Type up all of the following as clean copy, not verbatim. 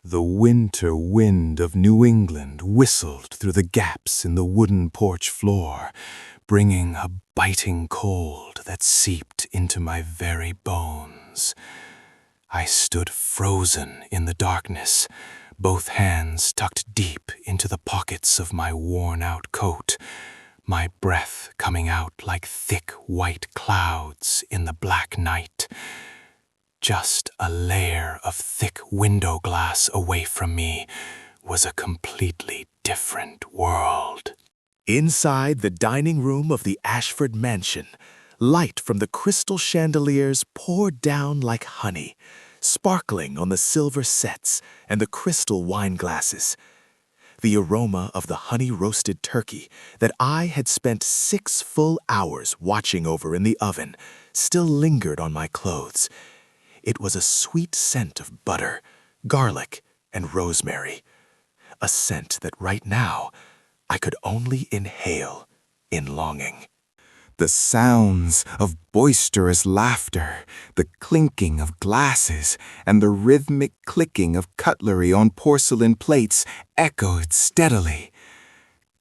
The winter wind of New England whistled through the gaps in the wooden porch floor, bringing a biting cold that seeped into my very bones. I stood frozen in the darkness, both hands tucked deep into the pockets of my worn-out coat, my breath coming out like thick white clouds in the black night. Just a layer of thick window glass away from me was a completely different world. Inside the dining room of the Ashford mansion, light from the crystal chandeliers poured down like honey, sparkling on the silver sets and the crystal wine glasses. The aroma of the honey-roasted turkey that I had spent 6 full hours watching over in the oven still lingered on my clothes. It was a sweet scent of butter, garlic, and rosemary, a scent that right now I could only inhale in longing. The sounds of boisterous laughter, the clinking of glasses, and the rhythmic clicking of cutlery on porcelain plates echoed steadily.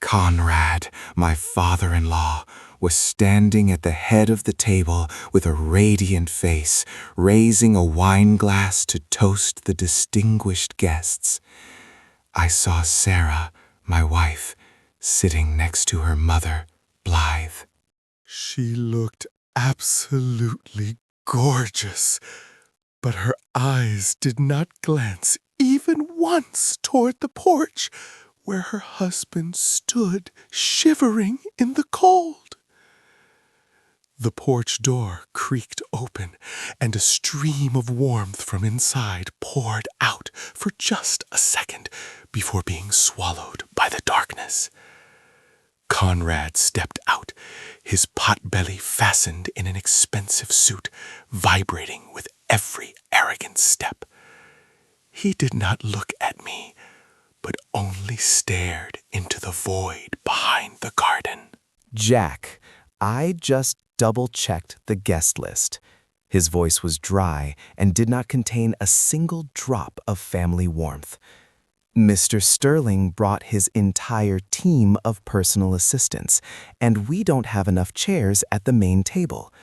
Conrad, my father-in-law, was standing at the head of the table with a radiant face, raising a wine glass to toast the distinguished guests. I saw Sarah, my wife, sitting next to her mother, Blythe. She looked absolutely gorgeous, but her eyes did not glance even once toward the porch, where her husband stood shivering in the cold. The porch door creaked open, and a stream of warmth from inside poured out for just a second before being swallowed by the darkness. Conrad stepped out, his pot-belly fastened in an expensive suit, vibrating with every arrogant step. He did not look at me, but only stared into the void behind the garden. Jack, I just double-checked the guest list. His voice was dry and did not contain a single drop of family warmth. Mr. Sterling brought his entire team of personal assistants, and we don't have enough chairs at the main table.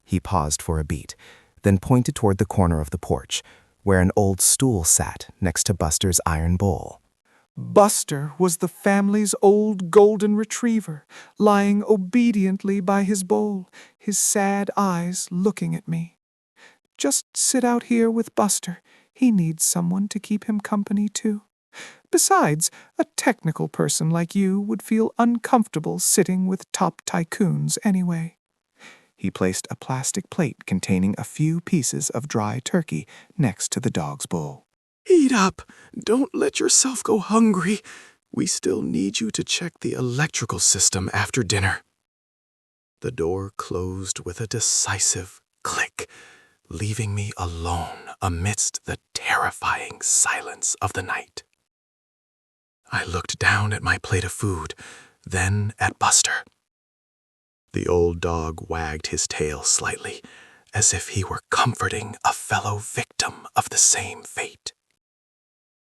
He paused for a beat, then pointed toward the corner of the porch, where an old stool sat next to Buster's iron bowl. Buster was the family's old golden retriever, lying obediently by his bowl, his sad eyes looking at me. Just sit out here with Buster. He needs someone to keep him company, too. Besides, a technical person like you would feel uncomfortable sitting with top tycoons anyway. He placed a plastic plate containing a few pieces of dry turkey next to the dog's bowl. Eat up! Don't let yourself go hungry. We still need you to check the electrical system after dinner. The door closed with a decisive click, leaving me alone amidst the terrifying silence of the night. I looked down at my plate of food, then at Buster. The old dog wagged his tail slightly, as if he were comforting a fellow victim of the same fate.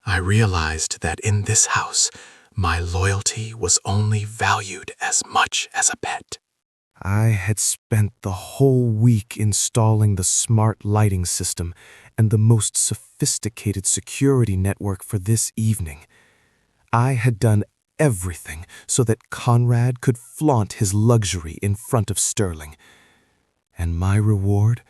I realized that in this house, my loyalty was only valued as much as a pet. I had spent the whole week installing the smart lighting system and the most sophisticated security network for this evening. I had done everything so that Conrad could flaunt his luxury in front of Sterling. And my reward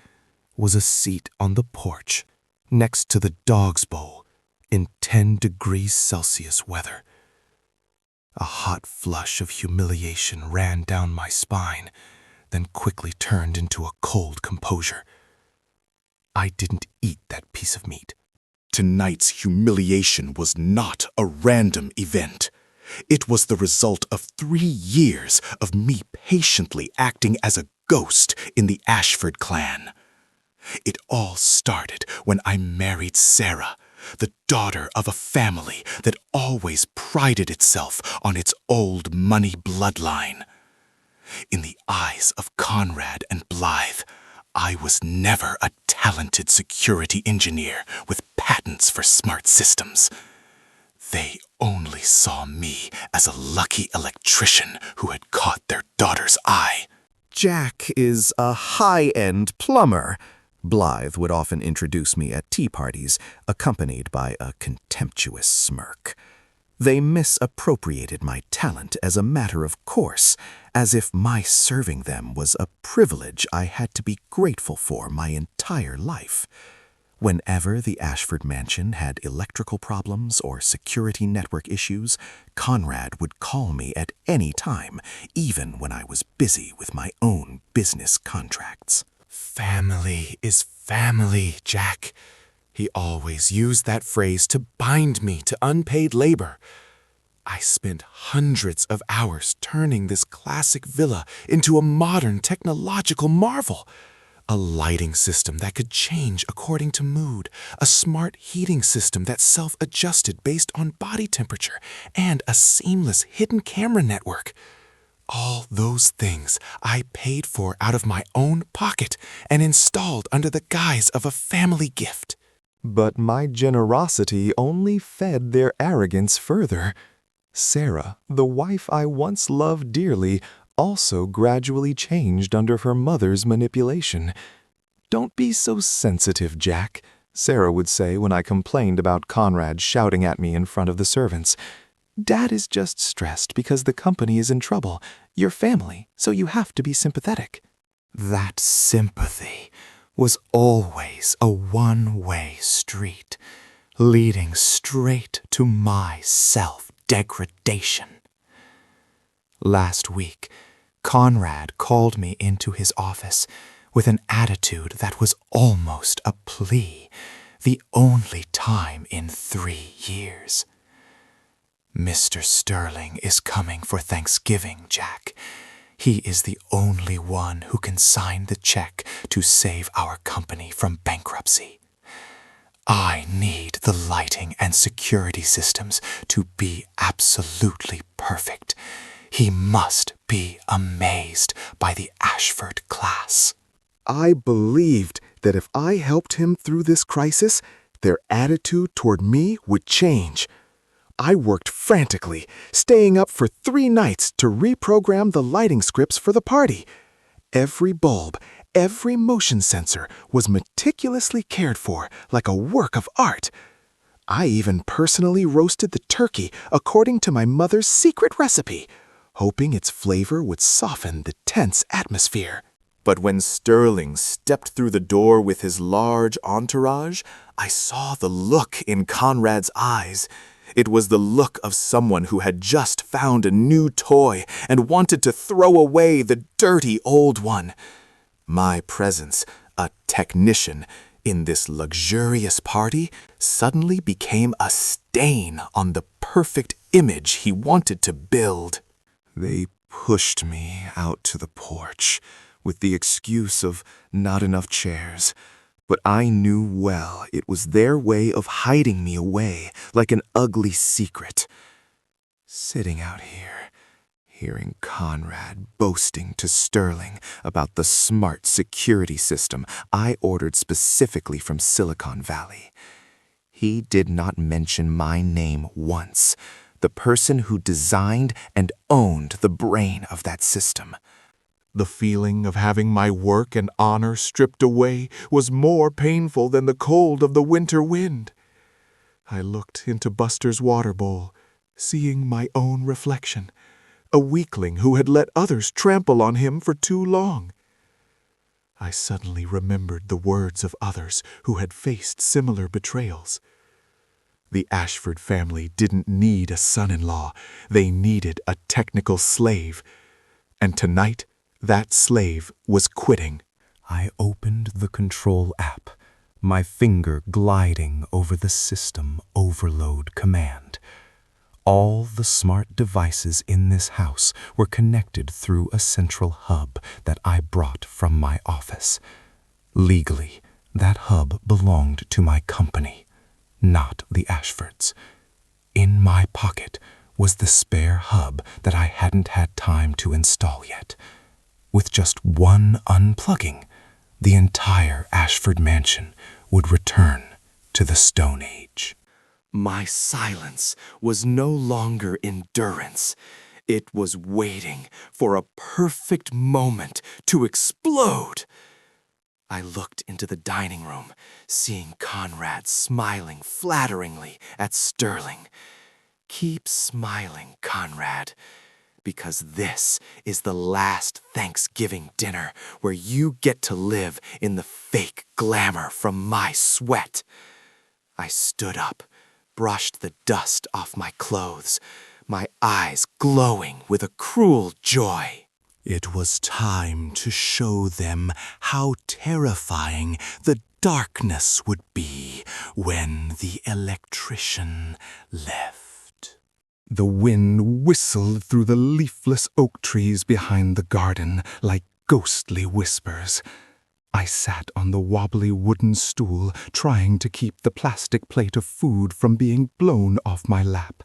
was a seat on the porch next to the dog's bowl in 10 degrees Celsius weather. A hot flush of humiliation ran down my spine, then quickly turned into a cold composure. I didn't eat that piece of meat. Tonight's humiliation was not a random event. It was the result of 3 years of me patiently acting as a ghost in the Ashford clan. It all started when I married Sarah, the daughter of a family that always prided itself on its old money bloodline. In the eyes of Conrad and Blythe, I was never a talented security engineer with patents for smart systems. They only saw me as a lucky electrician who had caught their daughter's eye. Jack is a high-end plumber. Blythe would often introduce me at tea parties, accompanied by a contemptuous smirk. They misappropriated my talent as a matter of course, as if my serving them was a privilege I had to be grateful for my entire life. Whenever the Ashford mansion had electrical problems or security network issues, Conrad would call me at any time, even when I was busy with my own business contracts. Family is family, Jack. He always used that phrase to bind me to unpaid labor. I spent hundreds of hours turning this classic villa into a modern technological marvel. A lighting system that could change according to mood, a smart heating system that self-adjusted based on body temperature, and a seamless hidden camera network. All those things I paid for out of my own pocket and installed under the guise of a family gift. But my generosity only fed their arrogance further. Sarah, the wife I once loved dearly, also gradually changed under her mother's manipulation. "Don't be so sensitive, Jack," Sarah would say when I complained about Conrad shouting at me in front of the servants. "Dad is just stressed because the company is in trouble. You're family, so you have to be sympathetic." That sympathy was always a one-way street, leading straight to my self-degradation. Last week, Conrad called me into his office with an attitude that was almost a plea, the only time in 3 years. "Mr. Sterling is coming for Thanksgiving, Jack. He is the only one who can sign the check to save our company from bankruptcy. I need the lighting and security systems to be absolutely perfect. He must be amazed by the Ashford class." I believed that if I helped him through this crisis, their attitude toward me would change. I worked frantically, staying up for 3 nights to reprogram the lighting scripts for the party. Every bulb, every motion sensor was meticulously cared for like a work of art. I even personally roasted the turkey according to my mother's secret recipe, hoping its flavor would soften the tense atmosphere. But when Sterling stepped through the door with his large entourage, I saw the look in Conrad's eyes. It was the look of someone who had just found a new toy and wanted to throw away the dirty old one. My presence, a technician, in this luxurious party suddenly became a stain on the perfect image he wanted to build. They pushed me out to the porch with the excuse of not enough chairs. But I knew well it was their way of hiding me away like an ugly secret. Sitting out here, hearing Conrad boasting to Sterling about the smart security system I ordered specifically from Silicon Valley. He did not mention my name once, the person who designed and owned the brain of that system. The feeling of having my work and honor stripped away was more painful than the cold of the winter wind. I looked into Buster's water bowl, seeing my own reflection, a weakling who had let others trample on him for too long. I suddenly remembered the words of others who had faced similar betrayals. The Ashford family didn't need a son-in-law. They needed a technical slave. And tonight, that slave was quitting. I opened the control app, my finger gliding over the system overload command. All the smart devices in this house were connected through a central hub that I brought from my office. Legally, that hub belonged to my company, not the Ashfords. In my pocket was the spare hub that I hadn't had time to install yet. With just one unplugging, the entire Ashford mansion would return to the Stone Age. My silence was no longer endurance. It was waiting for a perfect moment to explode. I looked into the dining room, seeing Conrad smiling flatteringly at Sterling. Keep smiling, Conrad, because this is the last Thanksgiving dinner where you get to live in the fake glamour from my sweat. I stood up, brushed the dust off my clothes, my eyes glowing with a cruel joy. It was time to show them how terrifying the darkness would be when the electrician left. The wind whistled through the leafless oak trees behind the garden like ghostly whispers. I sat on the wobbly wooden stool, trying to keep the plastic plate of food from being blown off my lap.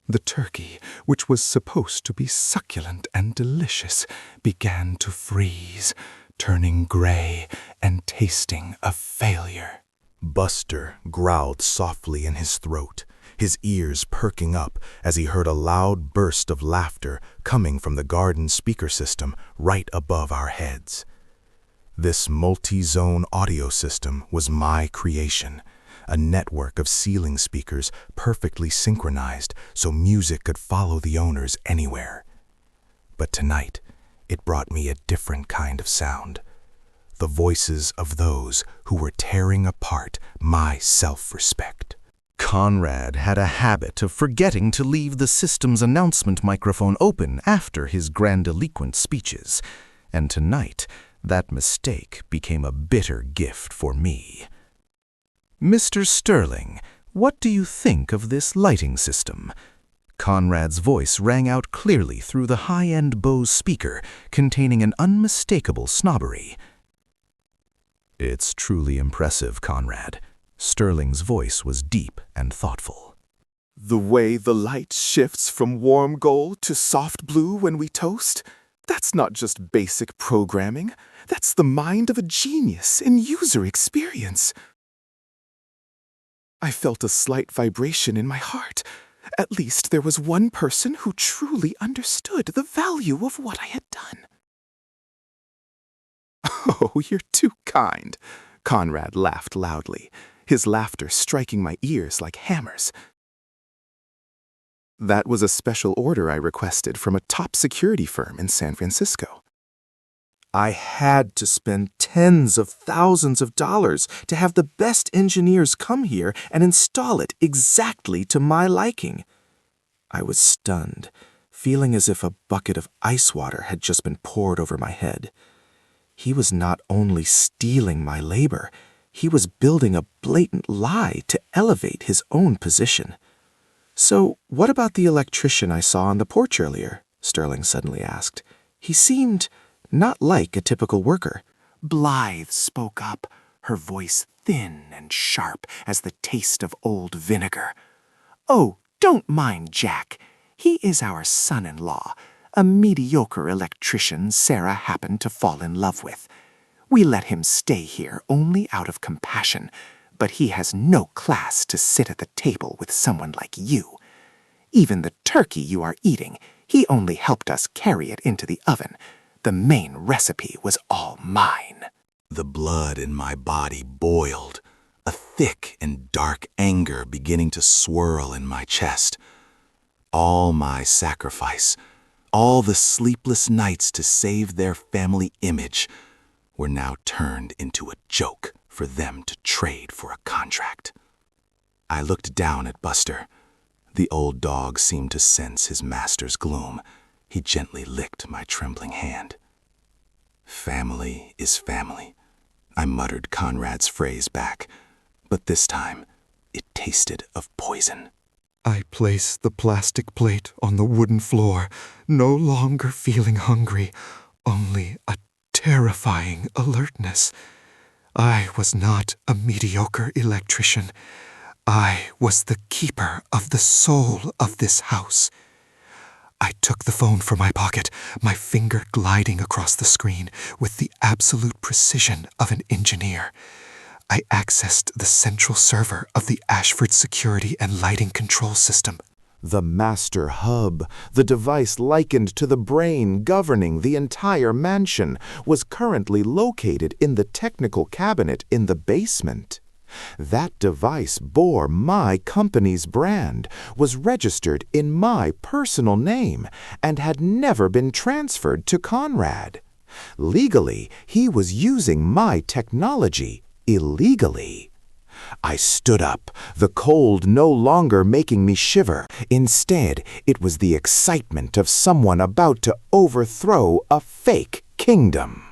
The turkey, which was supposed to be succulent and delicious, began to freeze, turning gray and tasting a failure. Buster growled softly in his throat, his ears perking up as he heard a loud burst of laughter coming from the garden speaker system right above our heads. This multi-zone audio system was my creation, a network of ceiling speakers perfectly synchronized so music could follow the owners anywhere. But tonight, it brought me a different kind of sound. The voices of those who were tearing apart my self-respect. Conrad had a habit of forgetting to leave the system's announcement microphone open after his grandiloquent speeches, and tonight, that mistake became a bitter gift for me. Mr. Sterling, what do you think of this lighting system? Conrad's voice rang out clearly through the high-end Bose speaker, containing an unmistakable snobbery. It's truly impressive, Conrad. Sterling's voice was deep and thoughtful. The way the light shifts from warm gold to soft blue when we toast, that's not just basic programming. That's the mind of a genius in user experience. I felt a slight vibration in my heart. At least there was one person who truly understood the value of what I had done. Oh, you're too kind. Conrad laughed loudly, his laughter striking my ears like hammers. That was a special order I requested from a top security firm in San Francisco. I had to spend tens of thousands of dollars to have the best engineers come here and install it exactly to my liking. I was stunned, feeling as if a bucket of ice water had just been poured over my head. He was not only stealing my labor, he was building a blatant lie to elevate his own position. "So, what about the electrician I saw on the porch earlier?" Sterling suddenly asked. "He seemed not like a typical worker." Blythe spoke up, her voice thin and sharp as the taste of old vinegar. "Oh, don't mind Jack. He is our son-in-law, a mediocre electrician Sarah happened to fall in love with. We let him stay here only out of compassion, but he has no class to sit at the table with someone like you. Even the turkey you are eating, he only helped us carry it into the oven. The main recipe was all mine." The blood in my body boiled, a thick and dark anger beginning to swirl in my chest. All my sacrifice, all the sleepless nights to save their family image, were now turned into a joke for them to trade for a contract. I looked down at Buster. The old dog seemed to sense his master's gloom. He gently licked my trembling hand. "Family is family," I muttered Conrad's phrase back, but this time it tasted of poison. I placed the plastic plate on the wooden floor, no longer feeling hungry, only a terrifying alertness. I was not a mediocre electrician. I was the keeper of the soul of this house. I took the phone from my pocket, my finger gliding across the screen with the absolute precision of an engineer. I accessed the central server of the Ashford security and lighting control system. The master hub, the device likened to the brain governing the entire mansion, was currently located in the technical cabinet in the basement. That device bore my company's brand, was registered in my personal name, and had never been transferred to Conrad. Legally, he was using my technology illegally. I stood up, the cold no longer making me shiver. Instead, it was the excitement of someone about to overthrow a fake kingdom.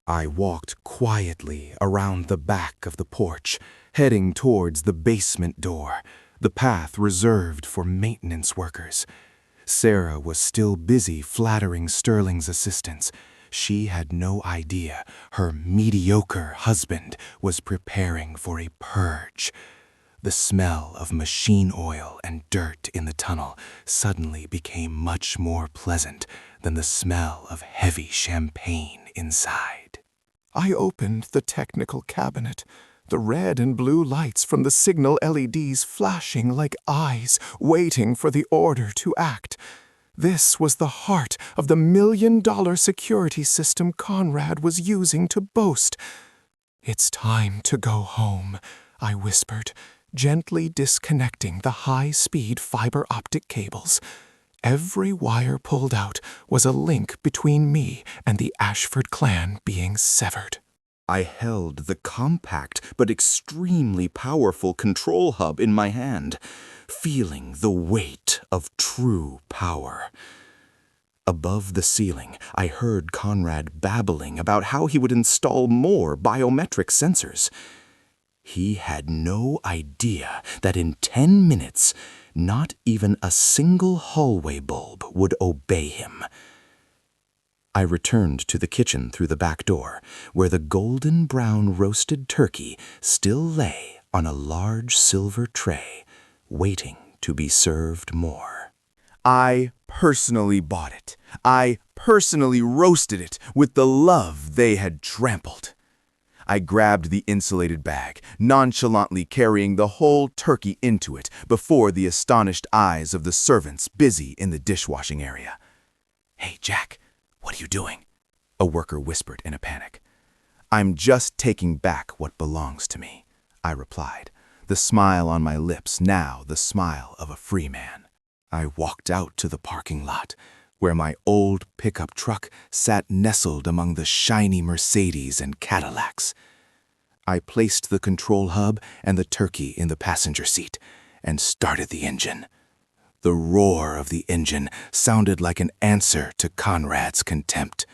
I walked quietly around the back of the porch, heading towards the basement door, the path reserved for maintenance workers. Sarah was still busy flattering Sterling's assistants. She had no idea her mediocre husband was preparing for a purge. The smell of machine oil and dirt in the tunnel suddenly became much more pleasant than the smell of heavy champagne inside. I opened the technical cabinet, the red and blue lights from the signal LEDs flashing like eyes waiting for the order to act. This was the heart of the $1 million security system Conrad was using to boast. "It's time to go home," I whispered, gently disconnecting the high-speed fiber optic cables. Every wire pulled out was a link between me and the Ashford clan being severed. I held the compact but extremely powerful control hub in my hand, feeling the weight of true power. Above the ceiling, I heard Conrad babbling about how he would install more biometric sensors. He had no idea that in 10 minutes, not even a single hallway bulb would obey him. I returned to the kitchen through the back door, where the golden brown roasted turkey still lay on a large silver tray, waiting to be served more. I personally bought it. I personally roasted it with the love they had trampled. I grabbed the insulated bag, nonchalantly carrying the whole turkey into it before the astonished eyes of the servants busy in the dishwashing area. "Hey, Jack, what are you doing?" a worker whispered in a panic. "I'm just taking back what belongs to me," I replied, the smile on my lips now the smile of a free man. I walked out to the parking lot, where my old pickup truck sat nestled among the shiny Mercedes and Cadillacs. I placed the control hub and the turkey in the passenger seat and started the engine. The roar of the engine sounded like an answer to Conrad's contempt.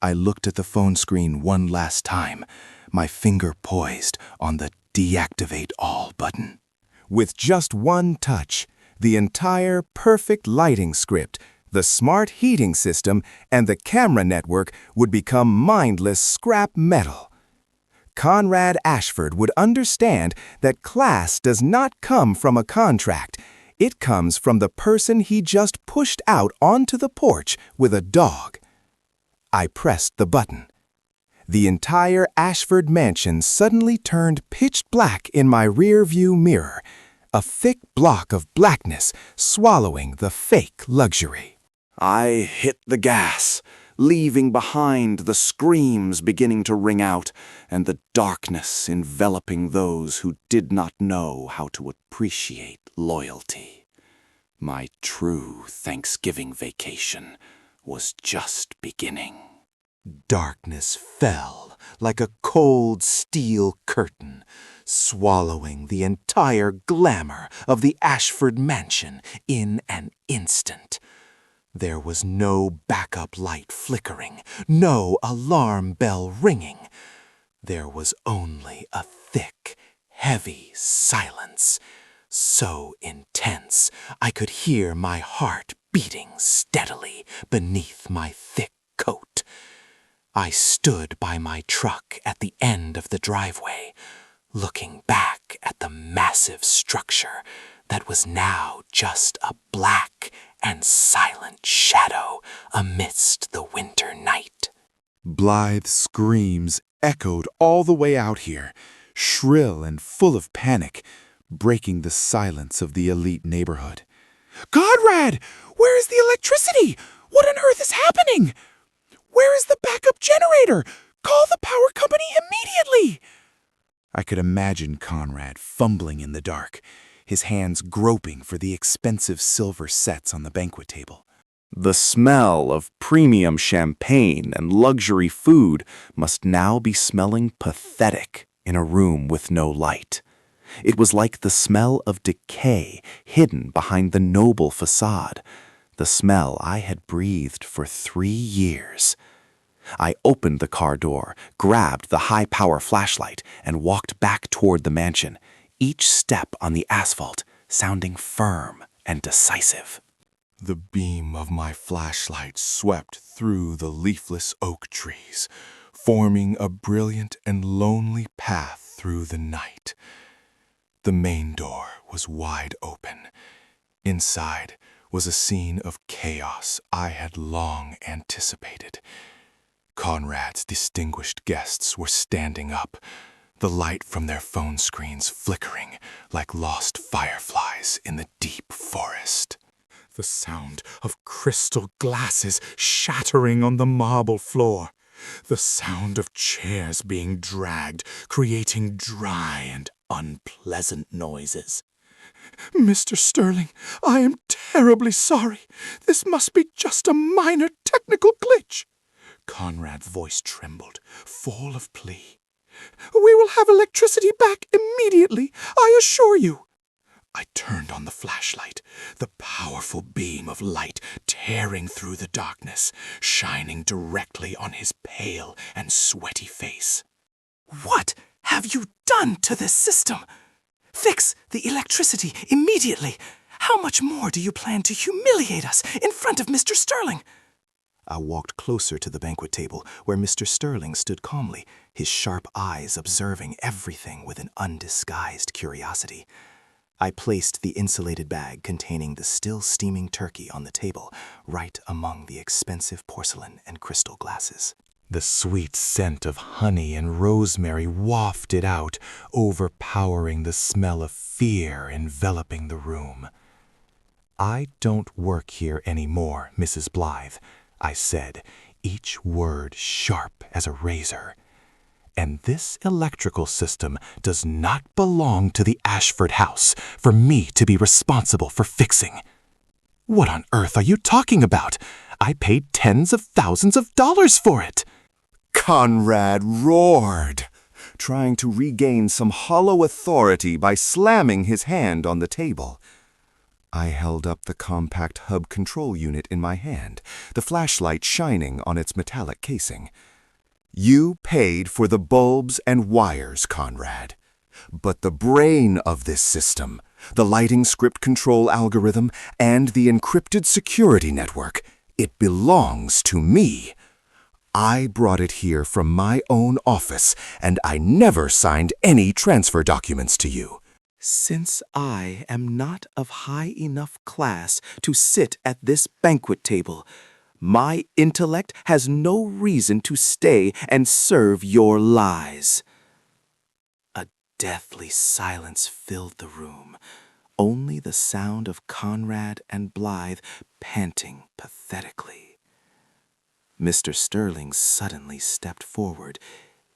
I looked at the phone screen one last time, my finger poised on the deactivate all button. With just one touch, the entire perfect lighting script, the smart heating system, and the camera network would become mindless scrap metal. Conrad Ashford would understand that class does not come from a contract. It comes from the person he just pushed out onto the porch with a dog. I pressed the button. The entire Ashford mansion suddenly turned pitch black in my rear-view mirror, a thick block of blackness swallowing the fake luxury. I hit the gas, leaving behind the screams beginning to ring out and the darkness enveloping those who did not know how to appreciate loyalty. My true Thanksgiving vacation was just beginning. Darkness fell like a cold steel curtain, swallowing the entire glamour of the Ashford mansion in an instant. There was no backup light flickering, no alarm bell ringing. There was only a thick, heavy silence, so intense I could hear my heart beating steadily beneath my thick coat. I stood by my truck at the end of the driveway, looking back at the massive structure that was now just a black and silent shadow amidst the winter night. Blithe screams echoed all the way out here, shrill and full of panic, breaking the silence of the elite neighborhood. Conrad! Where is the electricity? What on earth is happening? Where is the backup generator? Call the power company immediately! I could imagine Conrad fumbling in the dark, his hands groping for the expensive silver sets on the banquet table. The smell of premium champagne and luxury food must now be smelling pathetic in a room with no light. It was like the smell of decay hidden behind the noble facade, the smell I had breathed for 3 years. I opened the car door, grabbed the high-power flashlight, and walked back toward the mansion, each step on the asphalt sounding firm and decisive. The beam of my flashlight swept through the leafless oak trees, forming a brilliant and lonely path through the night. The main door was wide open. Inside was a scene of chaos I had long anticipated. Conrad's distinguished guests were standing up, the light from their phone screens flickering like lost fireflies in the deep forest. The sound of crystal glasses shattering on the marble floor. The sound of chairs being dragged, creating dry and unpleasant noises. Mr. Sterling, I am terribly sorry. This must be just a minor technical glitch. Conrad's voice trembled, full of plea. We will have electricity back immediately, I assure you. I turned on the flashlight, the powerful beam of light tearing through the darkness, shining directly on his pale and sweaty face. What have you done to this system? Fix the electricity immediately. How much more do you plan to humiliate us in front of Mr. Sterling? I walked closer to the banquet table where Mr. Sterling stood calmly, his sharp eyes observing everything with an undisguised curiosity. I placed the insulated bag containing the still steaming turkey on the table, right among the expensive porcelain and crystal glasses. The sweet scent of honey and rosemary wafted out, overpowering the smell of fear enveloping the room. "I don't work here anymore, Mrs. Blythe," I said, each word sharp as a razor. "And this electrical system does not belong to the Ashford house for me to be responsible for fixing." "What on earth are you talking about? I paid tens of thousands of dollars for it." Conrad roared, trying to regain some hollow authority by slamming his hand on the table. I held up the compact hub control unit in my hand, the flashlight shining on its metallic casing. "You paid for the bulbs and wires, Conrad. But the brain of this system, the lighting script control algorithm, and the encrypted security network, it belongs to me. I brought it here from my own office, and I never signed any transfer documents to you." Since I am not of high enough class to sit at this banquet table, my intellect has no reason to stay and serve your lies. A deathly silence filled the room, only the sound of Conrad and Blythe panting pathetically. Mr. Sterling suddenly stepped forward.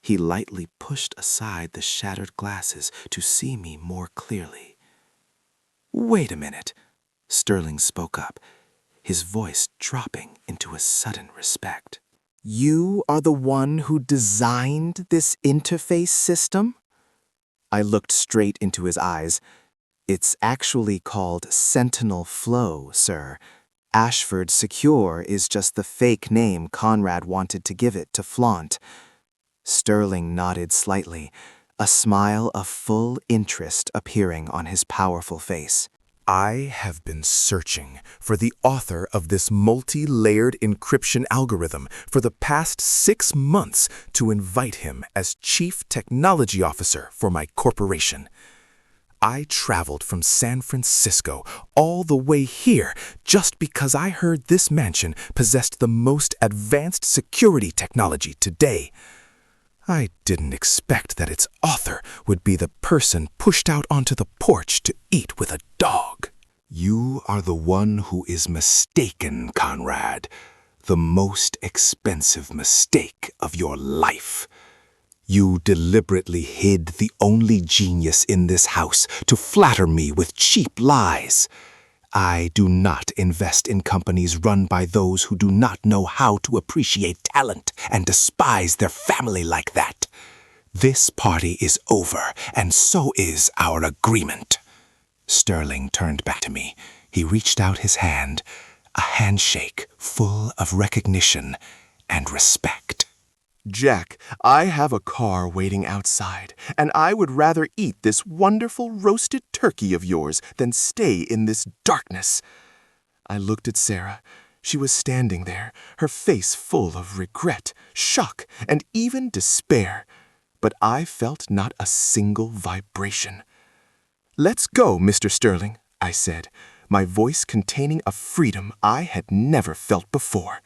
He lightly pushed aside the shattered glasses to see me more clearly. "Wait a minute," Sterling spoke up, his voice dropping into a sudden respect. "You are the one who designed this interface system?" I looked straight into his eyes. "It's actually called Sentinel Flow, sir. Ashford Secure is just the fake name Conrad wanted to give it to flaunt." Sterling nodded slightly, a smile of full interest appearing on his powerful face. "I have been searching for the author of this multi-layered encryption algorithm for the past 6 months to invite him as Chief Technology Officer for my corporation. I traveled from San Francisco all the way here just because I heard this mansion possessed the most advanced security technology today. I didn't expect that its author would be the person pushed out onto the porch to eat with a dog. You are the one who is mistaken, Conrad. The most expensive mistake of your life. You deliberately hid the only genius in this house to flatter me with cheap lies. I do not invest in companies run by those who do not know how to appreciate talent and despise their family like that. This party is over, and so is our agreement. Sterling turned back to me. He reached out his hand, a handshake full of recognition and respect. Jack, I have a car waiting outside, and I would rather eat this wonderful roasted turkey of yours than stay in this darkness. I looked at Sarah. She was standing there, her face full of regret, shock, and even despair. But I felt not a single vibration. "Let's go, Mr. Sterling," I said, my voice containing a freedom I had never felt before.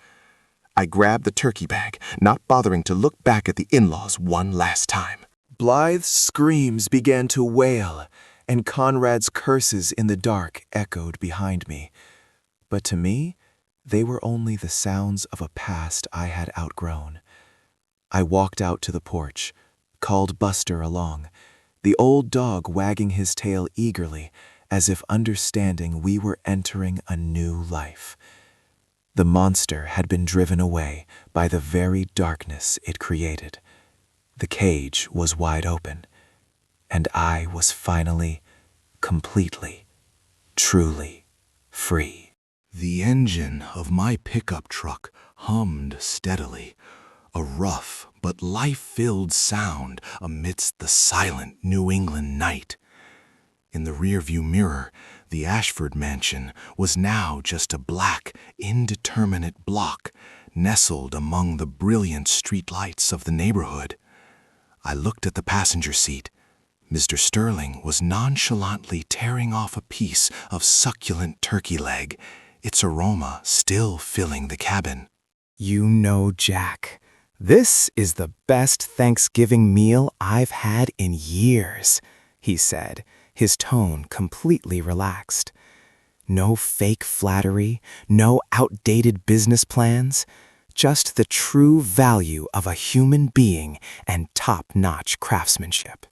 I grabbed the turkey bag, not bothering to look back at the in-laws one last time. Blythe's screams began to wail, and Conrad's curses in the dark echoed behind me. But to me, they were only the sounds of a past I had outgrown. I walked out to the porch, called Buster along, the old dog wagging his tail eagerly, as if understanding we were entering a new life. The monster had been driven away by the very darkness it created. The cage was wide open, and I was finally, completely, truly free. The engine of my pickup truck hummed steadily, a rough but life-filled sound amidst the silent New England night. In the rearview mirror, the Ashford mansion was now just a black, indeterminate block nestled among the brilliant streetlights of the neighborhood. I looked at the passenger seat. Mr. Sterling was nonchalantly tearing off a piece of succulent turkey leg, its aroma still filling the cabin. You know, Jack, this is the best Thanksgiving meal I've had in years, he said, his tone completely relaxed. No fake flattery, no outdated business plans, just the true value of a human being and top-notch craftsmanship.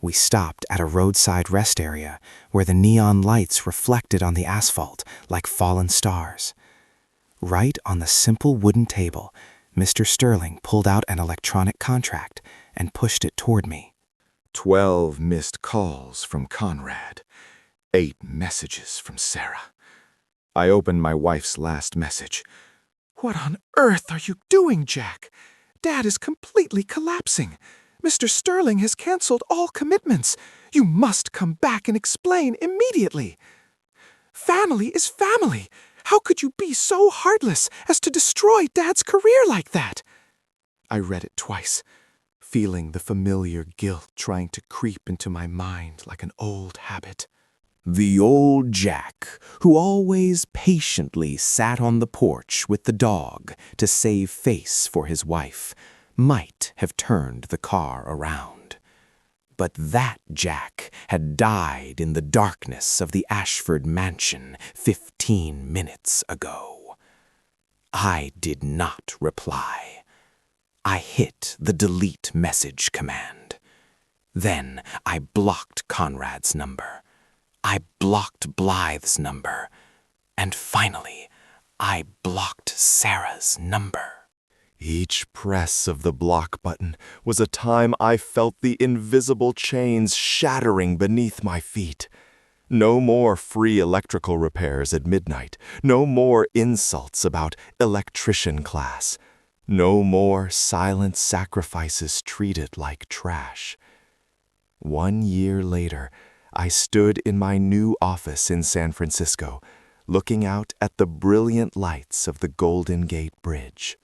We stopped at a roadside rest area where the neon lights reflected on the asphalt like fallen stars. Right on the simple wooden table, Mr. Sterling pulled out an electronic contract and pushed it toward me. 12 missed calls from Conrad. 8 messages from Sarah. I opened my wife's last message. "What on earth are you doing, Jack? Dad is completely collapsing. Mr. Sterling has canceled all commitments. You must come back and explain immediately. Family is family. How could you be so heartless as to destroy Dad's career like that?" I read it twice, feeling the familiar guilt trying to creep into my mind like an old habit. The old Jack, who always patiently sat on the porch with the dog to save face for his wife, might have turned the car around. But that Jack had died in the darkness of the Ashford mansion 15 minutes ago. I did not reply. I hit the delete message command. Then I blocked Conrad's number. I blocked Blythe's number. And finally, I blocked Sarah's number. Each press of the block button was a time I felt the invisible chains shattering beneath my feet. No more free electrical repairs at midnight. No more insults about electrician class. No more silent sacrifices treated like trash. 1 year later, I stood in my new office in San Francisco, looking out at the brilliant lights of the Golden Gate Bridge.